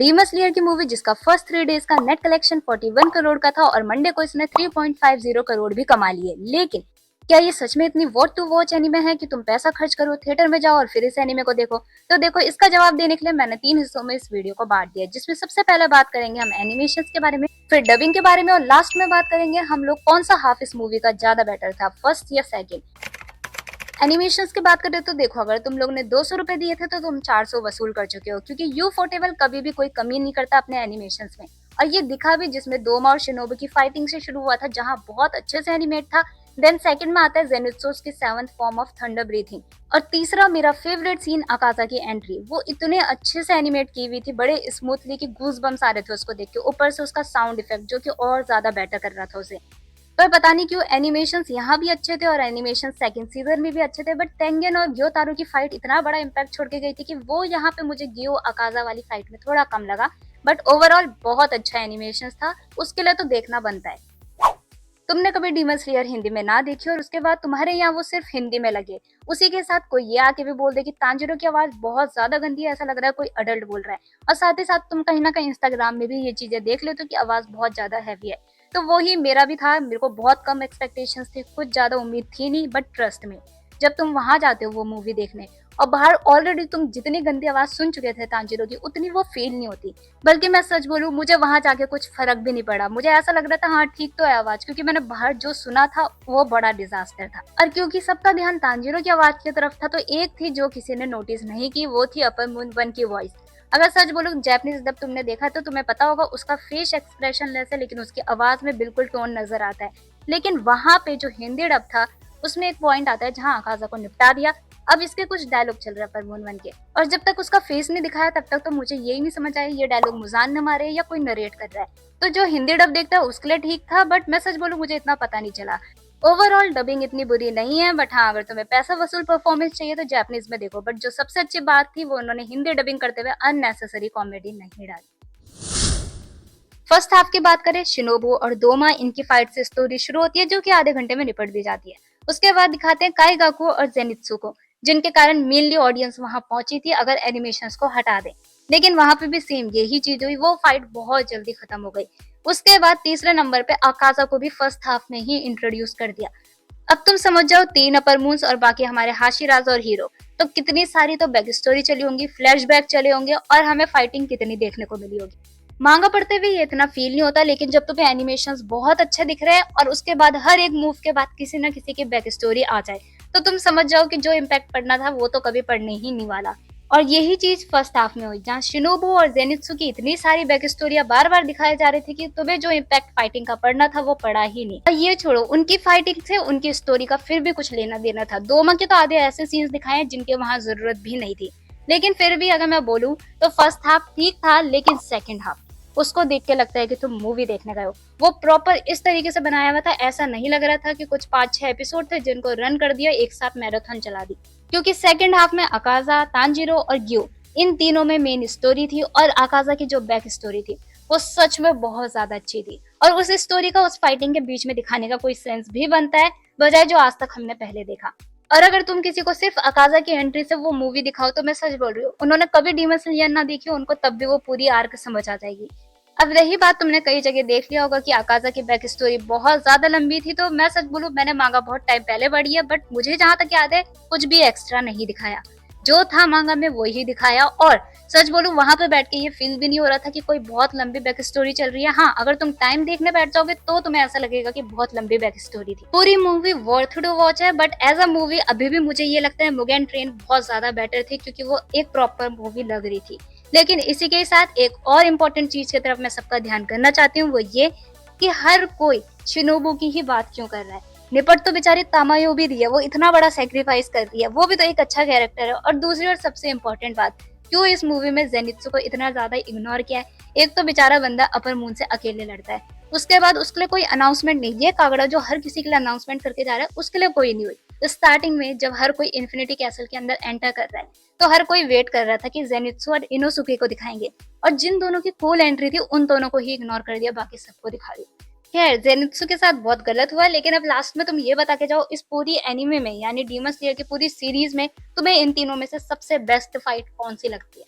Demon slayer की movie जिसका first 3 days का नेट कलेक्शन 41 करोड़ का था और मंडे को इसने 3.50 करोड़ भी कमा लिए। लेकिन क्या ये सच में इतनी वॉट टू वॉच एनिमे है कि तुम पैसा खर्च करो, थिएटर में जाओ और फिर इस एनिमे को देखो? तो देखो, इसका जवाब देने के लिए मैंने 3 हिस्सों में इस वीडियो को बांट दिया, जिसमें सबसे पहले बात करेंगे हम एनिमेशन के बारे में, फिर डबिंग के बारे में और लास्ट में बात करेंगे हम लोग कौन सा हाफ इस मूवी का ज्यादा बेटर था, फर्स्ट या सेकेंड। एनिमेशंस की बात करें तो देखो, अगर तुम लोग ने 200 रुपए दिए थे तो तुम 400 वसूल कर चुके हो, क्योंकि यू फोर्टेबल कभी भी कोई कमी नहीं करता अपने एनिमेशंस में। और ये दिखा भी, जिसमें दोमा और शिनोबु की फाइटिंग से शुरू हुआ था, जहां बहुत अच्छे से एनिमेट था। देन सेकंड में आता है जेनित्सु की 7th form of thunder breathing. और तीसरा मेरा फेवरेट सीन अकाजा की एंट्री, वो इतने अच्छे से एनिमेट की हुई थी, बड़े स्मूथली कि गूज बम्स आ रहे थे उसको देख के, ऊपर से उसका साउंड इफेक्ट जो कि और ज्यादा बेटर कर रहा था उसे। पर पता नहीं क्यों एनिमेशंस यहाँ भी अच्छे थे और एनिमेशन सेकंड सीजन में भी अच्छे थे, बट तेंगेन और ग्योतारो की फाइट इतना बड़ा इम्पैक्ट छोड़ के गई थी कि वो यहाँ पे मुझे गियो अकाजा वाली फाइट में थोड़ा कम लगा। बट ओवरऑल बहुत अच्छा एनिमेशन था, उसके लिए तो देखना बनता है। तुमने कभी डीमन स्लेयर हिंदी में ना देखी और उसके बाद तुम्हारे यहाँ वो सिर्फ हिंदी में लगे, उसी के साथ कोई ये आके भी बोल दे कि तांजिरो की आवाज बहुत ज्यादा गंदी है, ऐसा लग रहा है कोई अडल्ट बोल रहा है, और साथ ही साथ तुम कहीं ना कहीं इंस्टाग्राम में भी ये चीजें देख लेते हो कि आवाज बहुत ज्यादा हैवी है। तो वो ही मेरा भी था, मेरे को बहुत कम एक्सपेक्टेशंस थे, कुछ ज्यादा उम्मीद थी नहीं, बट ट्रस्ट में जब तुम वहां जाते हो वो मूवी देखने और बाहर ऑलरेडी तुम जितनी गंदी आवाज सुन चुके थे तांजिरो की, उतनी वो फील नहीं होती। बल्कि मैं सच बोलूं, मुझे वहां जाके कुछ फर्क भी नहीं पड़ा, मुझे ऐसा लग रहा था हाँ ठीक तो है आवाज, क्योंकि मैंने बाहर जो सुना था वो बड़ा डिजास्टर था। और क्योंकि सबका ध्यान तांजिरो की आवाज की तरफ था, तो एक थी जो किसी ने नोटिस नहीं की, वो थी अपर मून वन की वॉइस। अगर सच बोलूं, जैपनीज डब तुमने देखा तो तुम्हें पता होगा उसका फेस एक्सप्रेशन लेस है, लेकिन उसकी आवाज में बिल्कुल टोन नजर आता है। लेकिन वहां पे जो हिंदी डब था, उसमें एक पॉइंट आता है जहां अकाजा को निपटा दिया। अब इसके कुछ डायलॉग चल रहा है परमून वन के, और जब तक उसका फेस नहीं दिखाया तब तक तो मुझे यही नहीं समझ आया ये डायलॉग मुजान ने मारे या कोई नरेट कर रहा है। तो जो हिंदी डब देखता है उसके लिए ठीक था, बट मैं सच बोलूं मुझे इतना पता नहीं चला। ओवरऑल डबिंग इतनी बुरी नहीं है, बट हाँ अगर तुम्हें पैसा वसूल परफॉर्मेंस चाहिए तो जापानीज में देखो। बट जो सबसे अच्छी बात थी वो उन्होंने हिंदी डबिंग करते हुए अननेसेसरी कॉमेडी नहीं डाली। फर्स्ट हाफ की बात करें, शिनोबू और दोमा इनकी फाइट से स्टोरी शुरू होती है, जो कि आधे घंटे में निपट भी जाती है। उसके बाद दिखाते हैं काइगाकू और जेनित्सु को, जिनके कारण मेनली ऑडियंस वहां पहुंची थी अगर एनिमेशंस को हटा दें। लेकिन वहां पे भी सेम यही चीज हुई, वो फाइट बहुत जल्दी खत्म हो गई। उसके बाद तीसरे नंबर पे अकाजा को भी फर्स्ट हाफ में ही इंट्रोड्यूस कर दिया। अब तुम समझ जाओ, 3 अपर मून्स और बाकी हमारे हाशिराज और हीरो, तो कितनी सारी तो बैक स्टोरी चली होंगी, फ्लैशबैक चले होंगे, और हमें फाइटिंग कितनी देखने को मिली होगी। मांगा पढ़ते हुए ये इतना फील नहीं होता, लेकिन जब तुम्हें एनिमेशंस बहुत अच्छे दिख रहे हैं और उसके बाद हर एक मूव के बाद किसी न किसी की बैक स्टोरी आ जाए, तो तुम समझ जाओ कि जो इम्पैक्ट पड़ना था वो तो कभी पड़ने ही नहीं वाला। और यही चीज फर्स्ट हाफ में हुई, जहाँ शिनोबू और जेनित्सु की इतनी सारी बैक स्टोरियां बार बार दिखाई जा रही थी कि तुम्हें जो इम्पैक्ट फाइटिंग का पड़ना था वो पड़ा ही नहीं। और ये छोड़ो, उनकी फाइटिंग से उनकी स्टोरी का फिर भी कुछ लेना देना था। दोमा के तो आधे ऐसे सीन्स दिखाए जिनके वहां जरूरत भी नहीं थी। लेकिन फिर भी अगर मैं बोलूं तो फर्स्ट हाफ ठीक था, लेकिन सेकंड हाफ, उसको देख के लगता है कि तुम मूवी देखने गए हो। वो प्रॉपर इस तरीके से बनाया हुआ था, ऐसा नहीं लग रहा था कि कुछ 5-6 एपिसोड थे जिनको रन कर दिया, एक साथ मैराथन चला दी। क्योंकि सेकंड हाफ में अकाजा, तांजिरो और ग्यू, इन तीनों में मेन स्टोरी थी, और अकाजा की जो बैक स्टोरी थी वो सच में बहुत ज्यादा अच्छी थी। और उस स्टोरी का उस फाइटिंग के बीच में दिखाने का कोई सेंस भी बनता है, बजाय जो आज तक हमने पहले देखा। और अगर तुम किसी को सिर्फ अकाजा की एंट्री से वो मूवी दिखाओ, तो मैं सच बोल रही हूँ, उन्होंने कभी डीमन स्लेयर ना देखी हो, उनको तब भी वो पूरी आर्क समझ आ जाएगी। अब रही बात, तुमने कई जगह देख लिया होगा कि अकाजा की बैक स्टोरी बहुत ज्यादा लंबी थी, तो मैं सच बोलूं, मैंने मांगा बहुत टाइम पहले पढ़ी है, बट मुझे जहां तक याद है कुछ भी एक्स्ट्रा नहीं दिखाया, जो था मांगा में वही दिखाया। और सच बोलूं, वहां पे बैठ के ये फील भी नहीं हो रहा था कि कोई बहुत लंबी बैक स्टोरी चल रही है। हाँ, अगर तुम टाइम देखने बैठ जाओगे तो तुम्हें ऐसा लगेगा कि बहुत लंबी बैक स्टोरी थी। पूरी मूवी वर्थ टू वॉच है, बट एज अ मूवी अभी भी मुझे ये लगता है मुगेन ट्रेन बहुत ज्यादा बेटर थी, क्योंकि वो एक प्रॉपर मूवी लग रही थी। लेकिन इसी के साथ एक और इम्पोर्टेंट चीज की तरफ मैं सबका ध्यान करना चाहती हूँ, वो ये कि हर कोई शिनोबू की ही बात क्यों कर रहा है। निपट तो बेचारी तामायो भी रही है, वो इतना बड़ा सेक्रीफाइस कर रही है, वो भी तो एक अच्छा कैरेक्टर है। और दूसरी और सबसे इम्पोर्टेंट बात, क्यों इस मूवी में जेनित्सु को इतना ज्यादा इग्नोर किया है। एक तो बेचारा बंदा अपर मून से अकेले लड़ता है, उसके बाद उसके लिए कोई अनाउंसमेंट नहीं, ये कागड़ा जो हर किसी के लिए अनाउंसमेंट करके जा रहा है उसके लिए कोई नहीं हुई। तो स्टार्टिंग में जब हर कोई इन्फिनिटी कैसल के अंदर एंटर कर रहा है, तो हर कोई वेट कर रहा था कि जेनित्सु और इनोसुके को दिखाएंगे, और जिन दोनों की कूल एंट्री थी उन दोनों को ही इग्नोर कर दिया, बाकी सबको दिखा दिया। खैर, जेनित्सु के साथ बहुत गलत हुआ, लेकिन अब लास्ट में तुम ये बता के जाओ, इस पूरी एनिमे में यानी डीमन स्लेयर की पूरी सीरीज में तुम्हें इन तीनों में से सबसे बेस्ट फाइट कौन सी लगती है?